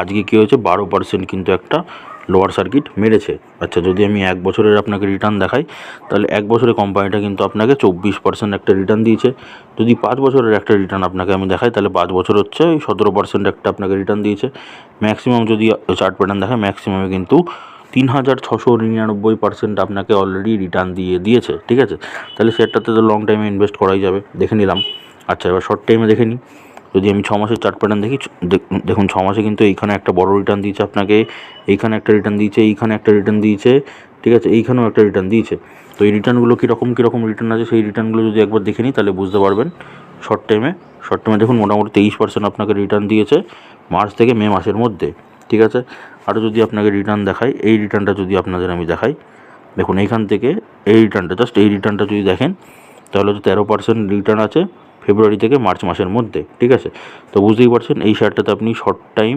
আজকে কী হয়েছে, 12% কিন্তু একটা লোয়ার সার্কিট মেরেছে। আচ্ছা, যদি আমি 1 বছরের আপনাকে রিটার্ন দেখাই, তাহলে 1 বছরে কোম্পানিটা কিন্তু আপনাকে 24% একটা রিটার্ন দিয়েছে। যদি 5 বছরের একটা রিটার্ন আপনাকে আমি দেখাই, তাহলে 5 বছর হচ্ছে 17% একটা আপনাকে রিটার্ন দিয়েছে। ম্যাক্সিমাম যদি চার্ট প্যাটার্ন দেখায়, ম্যাক্সিমামে কিন্তু 3,699% আপনাকে অলরেডি রিটার্ন দিয়েছে, ঠিক আছে। তাহলে শেয়ারটাতে তো লং টাইমে ইনভেস্ট করাই যাবে, দেখে নিলাম। আচ্ছা, এবার শর্ট টাইমে দেখে নিই। যদি আমি 6 মাসের চার্ট প্যাটার্ন দেখি, দেখুন 6 মাসে কিন্তু এইখানে একটা বড় রিটার্ন দিয়েছে আপনাকে, এইখানে একটা রিটার্ন দিয়েছে, এইখানে একটা রিটার্ন দিয়েছে, ঠিক আছে, এইখানেও একটা রিটার্ন দিয়েছে। তো এই রিটার্নগুলো কীরকম রিটার্ন আছে, সেই রিটার্নগুলো যদি একবার দেখে নিই, তাহলে বুঝতে পারবেন। শর্ট টাইমে দেখুন মোটামুটি 23% আপনাকে রিটার্ন দিয়েছে মার্চ থেকে মে মাসের মধ্যে, ঠিক আছে। আরও যদি আপনাকে রিটার্ন দেখাই, এই রিটার্নটা যদি আপনাদের আমি দেখাই, দেখুন এইখান থেকে এই রিটার্নটা যদি দেখেন, তাহলে তো 13% রিটার্ন আছে ফেব্রুয়ারি থেকে মার্চ মাসের মধ্যে, ঠিক আছে। তো বুঝতেই পারছেন এই শেয়ারটাতে আপনি শর্ট টাইম,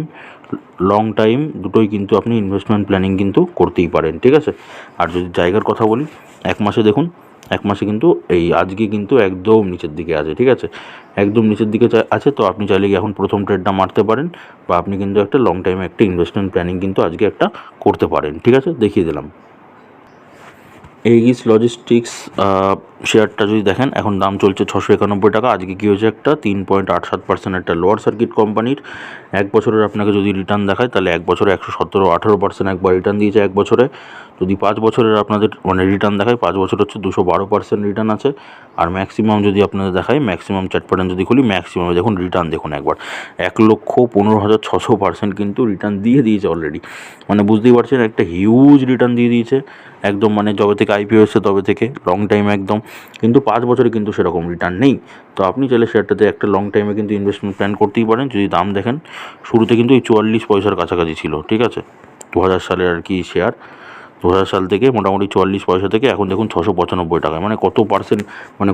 লং টাইম দুটোই কিন্তু আপনি ইনভেস্টমেন্ট প্ল্যানিং কিন্তু করতেই পারেন, ঠিক আছে। আর যদি জায়গার কথা বলি, 1 মাসে দেখুন, 1 মাসে কিন্তু এই আজকে কিন্তু একদম নিচের দিকে আছে, ঠিক আছে, একদম নিচের দিকে আছে। তো আপনি চাইলে এখন প্রথম ট্রেডটা মারতে পারেন, বা আপনি কিন্তু একটা লং টাইমে একটা ইনভেস্টমেন্ট প্ল্যানিং কিন্তু আজকে একটা করতে পারেন, ঠিক আছে, দেখিয়ে দিলাম। এগিস লজিস্টিক্স শেয়ারটা যদি দেখেন, এখন দাম চলছে 691 টাকা। আজকে কী হয়েছে, একটা 3.87% একটা লোয়ার সার্কিট কোম্পানির 1 বছরের আপনাকে যদি রিটার্ন দেখায়, তাহলে 1 বছরে 117-18% একবার রিটার্ন দিয়েছে 1 বছরে। যদি 5 বছরের আপনাদের মানে রিটার্ন দেখায়, 5 বছর হচ্ছে 212% রিটার্ন আছে। আর ম্যাক্সিমাম যদি আপনাদের দেখায়, ম্যাক্সিমাম চার্ট প্যাটার্ন যদি খুলি, ম্যাক্সিমামে দেখুন রিটার্ন দেখুন একবার 1,15,600% কিন্তু রিটার্ন দিয়েছে অলরেডি। মানে বুঝতেই পারছেন একটা হিউজ রিটার্ন দিয়ে দিয়েছে একদম, মানে যবে থেকে আইপিও এসেছে তবে থেকে লং টাইম একদম। কিন্তু 5 বছরে কিন্তু সেরকম রিটার্ন নেই। তো আপনি চাইলে শেয়ারটাতে একটা লং টাইমে কিন্তু ইনভেস্টমেন্ট প্ল্যান করতেই পারেন। যদি দাম দেখেন, শুরুতে কিন্তু এই 44 পয়সার কাছাকাছি ছিল, ঠিক আছে, 2000 সালের আর কি শেয়ার। 2000 সাল থেকে মোটামুটি 44 পয়সা থেকে এখন দেখুন 695 টাকায়, মানে কত পার্সেন্ট, মানে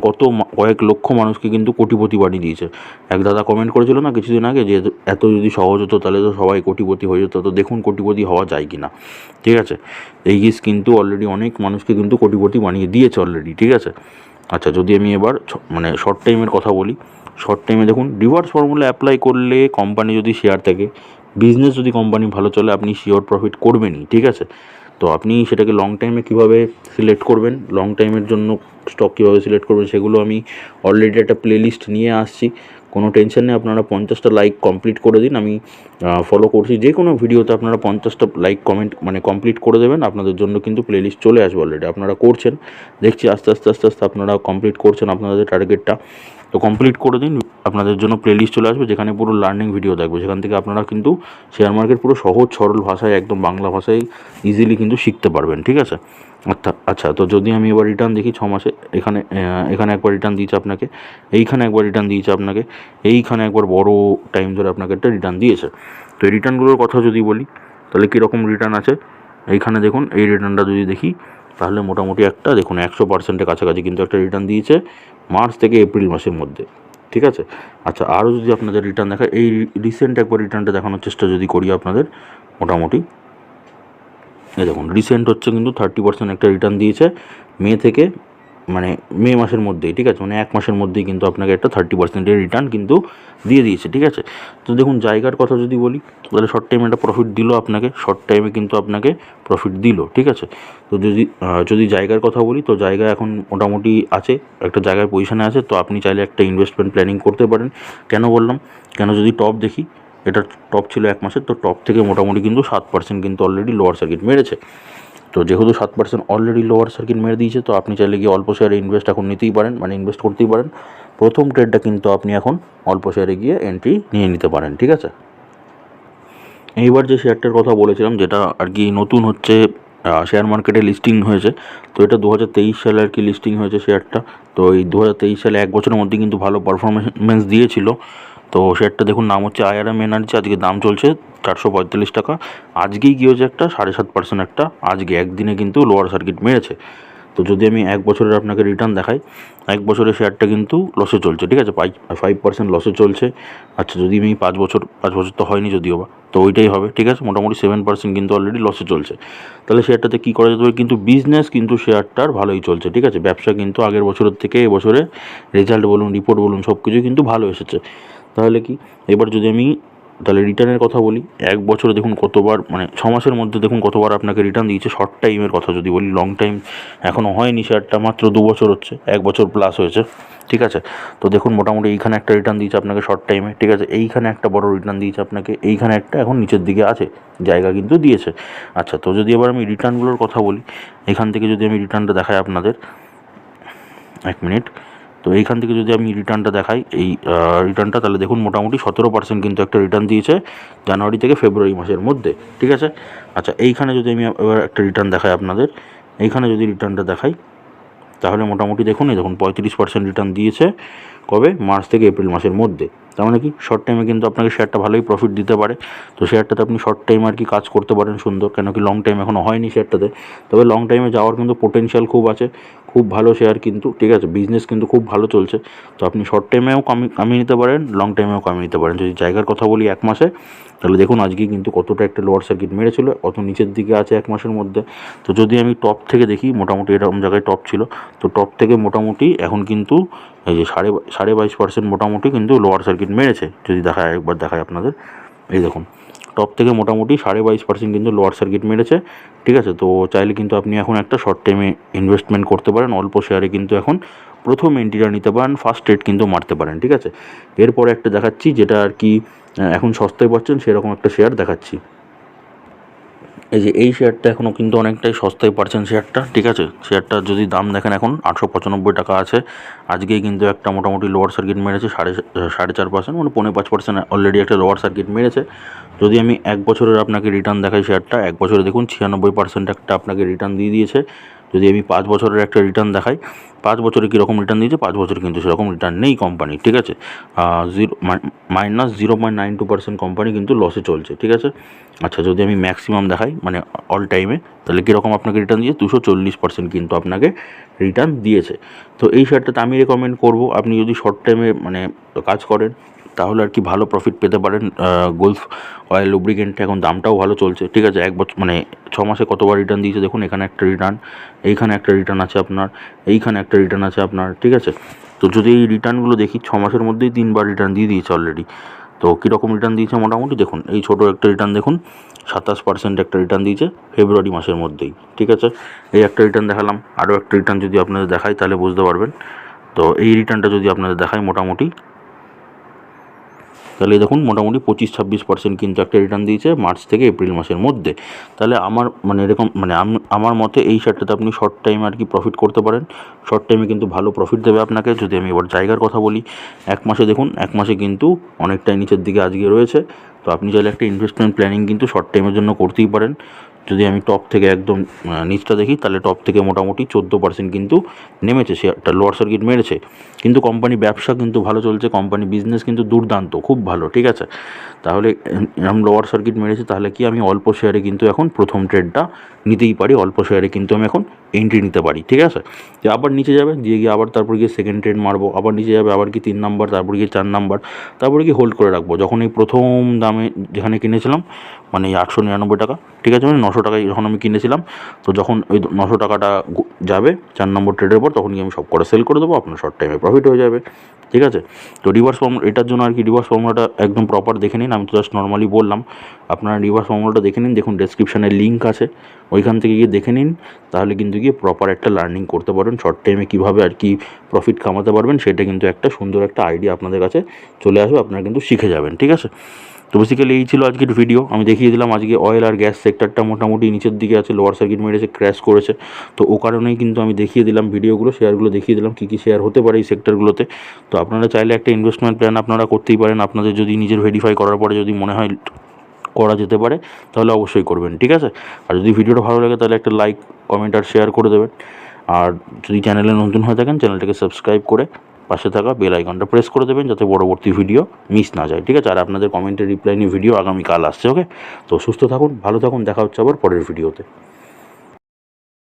কয়েক লক্ষ মানুষকে কিন্তু কোটিপতি বানিয়ে দিয়েছে। এক দাদা কমেন্ট করেছিল না কিছুদিন আগে, যে এত যদি সহজ হতো তাহলে তো সবাই কোটিপতি হয়ে যেত। তো দেখুন কোটিপতি হওয়া যায় কি না, ঠিক আছে। এই গিস কিন্তু অলরেডি অনেক মানুষকে কিন্তু কোটিপতি বানিয়ে দিয়েছে অলরেডি, ঠিক আছে। আচ্ছা, যদি আমি এবার মানে শর্ট টাইমের কথা বলি, শর্ট টাইমে দেখুন রিভার্স ফর্মুলা অ্যাপ্লাই করলে, কোম্পানি যদি শেয়ার থাকে, বিজনেস যদি কোম্পানি ভালো চলে, আপনি শিওর প্রফিট করবেনই, ঠিক আছে। তো আপনি সেটাকে লং টাইমে কীভাবে সিলেক্ট করবেন, লং টাইমের জন্য স্টক কীভাবে সিলেক্ট করবেন, সেগুলো আমি অলরেডি একটা প্লেলিস্ট নিয়ে আসছি। কোনো টেনশন নেই, আপনারা 50টা লাইক কমপ্লিট করে দিন। আমি ফলো করছি, যে কোনো ভিডিওতে আপনারা 50টা লাইক কমেন্ট মানে কমপ্লিট করে দেবেন, আপনাদের জন্য কিন্তু প্লেলিস্ট চলে আসবে অলরেডি। আপনারা করছেন, দেখছি আস্তে আস্তে আপনারা কমপ্লিট করছেন আপনাদের টার্গেটটা। তো কমপ্লিট করে দিন, আপনাদের জন্য প্লেলিস্ট চলে আসবে যেখানে পুরো লার্নিং ভিডিও থাকবে, সেখান থেকে আপনারা কিন্তু শেয়ার মার্কেট পুরো সহজ সরল ভাষায় একদম বাংলা ভাষায় ইজিলি কিন্তু শিখতে পারবেন, ঠিক আছে। আচ্ছা, তো যদি আমি এবার রিটার্ন দেখি 6 মাসে, এখানে একবার রিটার্ন দিয়েছে আপনাকে, এইখানে একবার রিটার্ন দিয়েছে আপনাকে, এইখানে একবার বড় টাইম ধরে আপনাকে একটা রিটার্ন দিয়েছে। তো এই রিটার্নগুলোর কথা যদি বলি তাহলে কীরকম রিটার্ন আছে, এইখানে দেখুন এই রিটার্নটা যদি দেখি তাহলে মোটামুটি একটা দেখুন 100%-এর কাছাকাছি কিন্তু একটা রিটার্ন দিয়েছে মার্চ থেকে এপ্রিল মাসের মধ্যে, ঠিক আছে। আচ্ছা, আরও যদি আপনাদের রিটার্ন দেখায়, এই রিসেন্ট একবার রিটার্নটা দেখানোর চেষ্টা যদি করি আপনাদের, মোটামুটি এই দেখুন রিসেন্ট হচ্ছে কিন্তু 30% একটা রিটার্ন দিয়েছে মে মাসের মধ্যেই, ঠিক আছে, মানে 1 মাসের মধ্যেই কিন্তু আপনাকে একটা 30%-এর রিটার্ন কিন্তু দিয়ে দিয়েছে, ঠিক আছে। তো দেখুন জায়গার কথা যদি বলি তাহলে শর্ট টাইমে একটা প্রফিট দিল আপনাকে, শর্ট টাইমে কিন্তু আপনাকে প্রফিট দিল, ঠিক আছে। তো যদি জায়গার কথা বলি তো জায়গা এখন মোটামুটি আছে, একটা জায়গায় পজিশনে আছে, তো আপনি চাইলে একটা ইনভেস্টমেন্ট প্ল্যানিং করতে পারেন। কেন যদি টপ দেখি, এটা টপ ছিল 1 মাসের, তো টপ থেকে মোটামুটি কিন্তু 7% কিন্তু অলরেডি লোয়ার সার্কিট মেরেছে। তো যেহেতু 7% অলরেডি লোয়ার সার্কিট মেরে দিয়েছে, তো আপনি চাইলে গিয়ে অল্প শেয়ারে ইনভেস্ট এখন নিতেই পারেন, মানে ইনভেস্ট করতেই পারেন। প্রথম ট্রেডটা কিন্তু আপনি এখন অল্প শেয়ারে গিয়ে এন্ট্রি নিয়ে নিতে পারেন, ঠিক আছে। এইবার যে শেয়ারটার কথা বলেছিলাম, যেটা আর কি নতুন হচ্ছে শেয়ার মার্কেটে লিস্টিং হয়েছে, তো এটা 2023 সালে আর কি লিস্টিং হয়েছে শেয়ারটা। তো এই 2023 সালে 1 বছরের মধ্যে কিন্তু ভালো পারফরমেন্স দিয়েছিল। তো শেয়ারটা দেখুন, নাম হচ্ছে আইআরএম এনার্জি, আজকে দাম চলছে 445 টাকা। আজকেই গিয়ে হচ্ছে একটা 7.5% একটা আজকে একদিনে কিন্তু লোয়ার সার্কিট মেরেছে। তো যদি আমি 1 বছরের আপনাকে রিটার্ন দেখাই, 1 বছরের শেয়ারটা কিন্তু লসে চলছে, ঠিক আছে, 5% লসে চলছে। আচ্ছা, যদি আমি 5 বছর তো হয়নি যদিও বা, তো ওইটাই হবে, ঠিক আছে, মোটামুটি 7% কিন্তু অলরেডি লসে চলছে। তাহলে শেয়ারটাতে কী করা যেতে পারে, কিন্তু বিজনেস কিন্তু শেয়ারটার ভালোই চলছে, ঠিক আছে, ব্যবসা কিন্তু আগের বছরের থেকে এবছরে রেজাল্ট বলুন, রিপোর্ট বলুন, সব কিছুই কিন্তু ভালো এসেছে। তাহলে কি, এবার যদি আমি তাহলে রিটার্নের কথা বলি, 1 বছরে দেখুন কতবার, মানে 6 মাসের মধ্যে দেখুন কতবার আপনাকে রিটার্ন দিয়েছে। শর্ট টাইমের কথা যদি বলি, লং টাইম এখনও হয়নি, শেয়ারটা মাত্র 2 বছর হচ্ছে, 1 বছর প্লাস হয়েছে, ঠিক আছে। তো দেখুন মোটামুটি এইখানে একটা রিটার্ন দিয়েছে আপনাকে শর্ট টাইমে, ঠিক আছে, এইখানে একটা বড় রিটার্ন দিয়েছে আপনাকে, এইখানে একটা এখন নিচের দিকে আছে জায়গা কিন্তু দিয়েছে। আচ্ছা, তো যদি এবার আমি রিটার্নগুলোর কথা বলি, এখান থেকে যদি আমি রিটার্নটা দেখাই আপনাদের, 1 মিনিট, তো এইখান থেকে যদি আমি রিটার্নটা দেখাই, এই রিটার্নটা, তাহলে দেখুন মোটামুটি 17% কিন্তু একটা রিটার্ন দিয়েছে জানুয়ারি থেকে ফেব্রুয়ারি মাসের মধ্যে, ঠিক আছে। আচ্ছা, এইখানে যদি আমি এবার একটা রিটার্ন দেখাই আপনাদের, এইখানে যদি রিটার্নটা দেখাই তাহলে মোটামুটি দেখুন, এই দেখুন 35% রিটার্ন দিয়েছে কবে, মার্চ থেকে এপ্রিল মাসের মধ্যে। তার মানে কি, শর্ট টাইমে কিন্তু আপনাকে শেয়ারটা ভালোই প্রফিট দিতে পারে। তো শেয়ারটাতে আপনি শর্ট টাইম আর কি কাজ করতে পারেন সুন্দর, কেন কি লং টাইম এখনও হয়নি শেয়ারটাতে, তবে লং টাইমে যাওয়ার কিন্তু পোটেনশিয়াল খুব আছে, খুব ভালো শেয়ার কিন্তু, ঠিক আছে, বিজনেস কিন্তু খুব ভালো চলছে। তো আপনি শর্ট টাইমেও কামিয়ে নিতে পারেন, লং টাইমেও কামিয়ে নিতে পারেন। যদি জায়গার কথা বলি 1 মাসে, তাহলে দেখুন আজকে কিন্তু কতটা একটা লোয়ার সার্কিট মেরেছিল, কত নিচের দিকে আছে 1 মাসের মধ্যে। তো যদি আমি টপ থেকে দেখি, মোটামুটি এরকম জায়গায় টপ ছিল, তো টপ থেকে মোটামুটি এখন কিন্তু এই যে 22.5% মোটামুটি কিন্তু লোয়ার সার্কিট মেরেছে। যদি একবার দেখায় আপনাদের, এই দেখুন টপ থেকে মোটামুটি 22.5% কিন্তু লোয়ার সার্কিট মেরেছে, ঠিক আছে। তো চাইলে কিন্তু আপনি এখন একটা শর্ট টাইমে ইনভেস্টমেন্ট করতে পারেন, অল্প শেয়ারে কিন্তু এখন প্রথম এন্ট্রিটা নিতে পারেন, ফার্স্ট ট্রেড কিন্তু মারতে পারেন, ঠিক আছে। এরপরে একটা দেখাচ্ছি যেটা আর কি এখন সস্তায় পাচ্ছেন, সেরকম একটা শেয়ার দেখাচ্ছি। এই যে এই শেয়ারটা এখনও কিন্তু অনেকটাই সস্তায় পাচ্ছেন শেয়ারটা, ঠিক আছে। শেয়ারটার যদি দাম দেখেন এখন 895 টাকা আছে, আজকেই কিন্তু একটা মোটামুটি লোয়ার সার্কিট মেরেছে 4.5%, মানে 5.5% অলরেডি একটা লোয়ার সার্কিট মেরেছে। যদি আমি 1 বছরের আপনাকে রিটার্ন দেখাই, শেয়ারটা 1 বছরে দেখুন 96% একটা আপনাকে রিটার্ন দিয়ে দিয়েছে। যদি আমি 5 বছরের একটা রিটার্ন দেখাই, 5 বছরে কীরকম রিটার্ন দিয়েছে, 5 বছরে কিন্তু সেরকম রিটার্ন নেই কোম্পানি, ঠিক আছে, -0.92% কোম্পানি কিন্তু লসে চলছে, ঠিক আছে। আচ্ছা, যদি আমি ম্যাক্সিমাম দেখাই, মানে অল টাইমে, তাহলে কীরকম আপনাকে রিটার্ন দিয়েছে, 240% কিন্তু আপনাকে রিটার্ন দিয়েছে। তো এই শেয়ারটাতে আমি রেকমেন্ড করব, আপনি যদি শর্ট টাইমে মানে কাজ করেন তাহলে আর কি ভালো প্রফিট পেতে পারেন। গোলফ অয়েল লুব্রিকেন্টে এখন দামটাও ভালো চলছে, ঠিক আছে। 1 বছর মানে 6 মাসে কতবার রিটার্ন দিয়েছে দেখুন, এখানে একটা রিটার্ন, এইখানে একটা রিটার্ন আছে আপনার, এইখানে একটা রিটার্ন আছে আপনার, ঠিক আছে। তো যদি এই রিটার্নগুলো দেখি, 6 মাসের মধ্যেই 3বার রিটার্ন দিয়ে দিয়েছে অলরেডি। তো কীরকম রিটার্ন দিয়েছে মোটামুটি দেখুন, এই ছোটো একটা রিটার্ন দেখুন, 27% একটা রিটার্ন দিয়েছে ফেব্রুয়ারি মাসের মধ্যেই, ঠিক আছে। এই একটা রিটার্ন দেখালাম, আরও একটা রিটার্ন যদি আপনাদের দেখাই তাহলে বুঝতে পারবেন। তো এই রিটার্নটা যদি আপনাদের দেখাই, মোটামুটি তাহলে দেখুন মোটামুটি 25-26% কিন্তু একটা রিটার্ন দিয়েছে মার্চ থেকে এপ্রিল মাসের মধ্যে। তাহলে আমার মানে এরকম মানে আমার মতে এই শেয়ারটাতে আপনি শর্ট টাইমে আর কি প্রফিট করতে পারেন। শর্ট টাইমে কিন্তু ভালো প্রফিট দেবে আপনাকে। যদি আমি এবার জায়গার কথা বলি, 1 মাসে দেখুন 1 মাসে কিন্তু অনেকটাই নিচের দিকে আজকে রয়েছে। তো আপনি চাইলে একটা ইনভেস্টমেন্ট প্ল্যানিং কিন্তু শর্ট টাইমের জন্য করতেই পারেন। যদি আমি টপ থেকে একদম নিচটা দেখি, তাহলে টপ থেকে মোটামুটি 14% কিন্তু নেমেছে, শেয়ারটা লোয়ার সার্কিট মেরেছে। কিন্তু কোম্পানি ব্যবসা কিন্তু ভালো চলছে, কোম্পানি বিজনেস কিন্তু দুর্দান্ত, খুব ভালো, ঠিক আছে। তাহলে এরকম লোয়ার সার্কিট মেরেছে, তাহলে কি আমি অল্প শেয়ারে কিন্তু এখন প্রথম ট্রেডটা নিতেই পারি, অল্প শেয়ারে কিন্তু আমি এখন এন্ট্রি নিতে পারি, ঠিক আছে। যে আবার নিচে যাবে, দিয়ে গিয়ে আবার তারপর গিয়ে সেকেন্ড ট্রেড মারবো, আবার নিচে যাবে, আবার কি 3 নাম্বার, তারপর গিয়ে 4 নাম্বার, তারপরে কি হোল্ড করে রাখবো। যখন এই প্রথম দামে যেখানে কিনেছিলাম মানে 899 টাকা, ঠিক আছে, মানে 900 টাকায় যখন আমি কিনেছিলাম, তো যখন ওই 900 টাকাটা যাবে 4 নম্বর ট্রেডের পর, তখন আমি সব করে সেল করে দেবো, আপনার শর্ট টাইমে প্রফিট হয়ে যাবে, ঠিক আছে। তো রিভার্স ফর্মুলা এটার জন্য আর কি, রিভার্স ফর্মুলাটা একদম প্রপার দেখে নিন। আমি তো জাস্ট নর্মালি বললাম, আপনারা রিভার্স ফর্মুলাটা দেখে নিন। দেখুন ডেসক্রিপশানে লিঙ্ক আছে, ওইখান থেকে গিয়ে দেখে নিন। তাহলে কিন্তু গিয়ে প্রপার একটা লার্নিং করতে পারবেন, শর্ট টাইমে কীভাবে আর কি প্রফিট কামাতে পারবেন, সেটা কিন্তু একটা সুন্দর একটা আইডিয়া আপনাদের কাছে চলে আসবে, আপনারা কিন্তু শিখে যাবেন, ঠিক আছে। তো বেসিক্যালি এই ছিল আজকের ভিডিও। আমি দেখিয়ে দিলাম আজকে অয়েল আর গ্যাস সেক্টরটা মোটামুটি নিচের দিকে আছে, লোয়ার সার্কিট মেরেছে, ক্র্যাশ করেছে। তো ও কারণেই কিন্তু আমি দেখিয়ে দিলাম ভিডিওগুলো, শেয়ারগুলো দেখিয়ে দিলাম কী কী শেয়ার হতে পারে এই সেক্টরগুলোতে। তো আপনারা চাইলে একটা ইনভেস্টমেন্ট প্ল্যান আপনারা করতেই পারেন, আপনাদের যদি নিজের ভেরিফাই করার পরে যদি মনে হয় করা যেতে পারে, তাহলে অবশ্যই করবেন, ঠিক আছে। আর যদি ভিডিওটা ভালো লাগে তাহলে একটা লাইক, কমেন্ট আর শেয়ার করে দেবেন। আর যদি চ্যানেলে নতুন হয়ে থাকেন, চ্যানেলটাকে সাবস্ক্রাইব করে পাশে থাকা বেল আইকনটা প্রেস করে দেবেন, যাতে পরবর্তী ভিডিও মিস না যায়, ঠিক আছে। আর আপনাদের কমেন্টের রিপ্লাই নিয়ে ভিডিও আগামীকাল আসছে, ওকে। তো সুস্থ থাকুন, ভালো থাকুন, দেখা হচ্ছে আবার পরের ভিডিওতে।